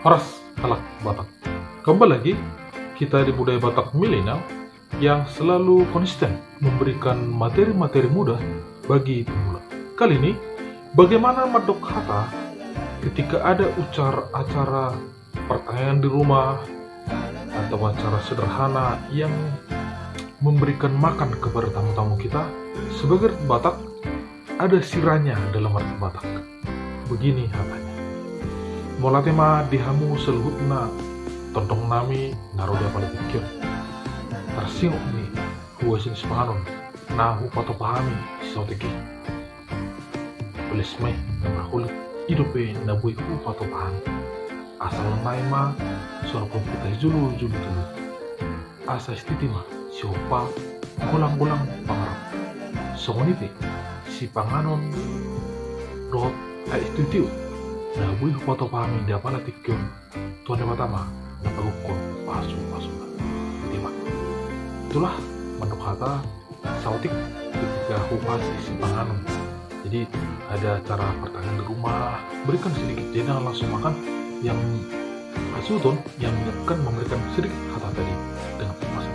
Horas Kalak Batak. Kembali lagi, kita di budaya Batak milenial yang selalu konsisten memberikan materi-materi mudah bagi pemula. Kali ini, bagaimana medok kata ketika ada acara pertanyaan di rumah atau acara sederhana yang memberikan makan kepada tamu-tamu kita. Sebagai Batak, ada siranya dalam arti Batak. Begini katanya. Molate ma dihamu seluhutna tontong nami naruh dia pada pikir tersiuk nih huasin sepanon nah pato pahami sauteki beles mai nama kulit hidupe na bui pato pahami asal nai ma suara komputer julu asa istiti ma siopa golang pangarap songonite si panganon dot istitiu na bui pato pahami dia pala tikyo tuan pertama na pagukon pasu lima. Itulah menu kata sautik ketika humas isi panganan. Jadi ada cara pertanyaan di rumah, berikan sedikit, jangan langsung makan. Yang asutun yang menyiapkan memberikan sedikit kata tadi dengan pas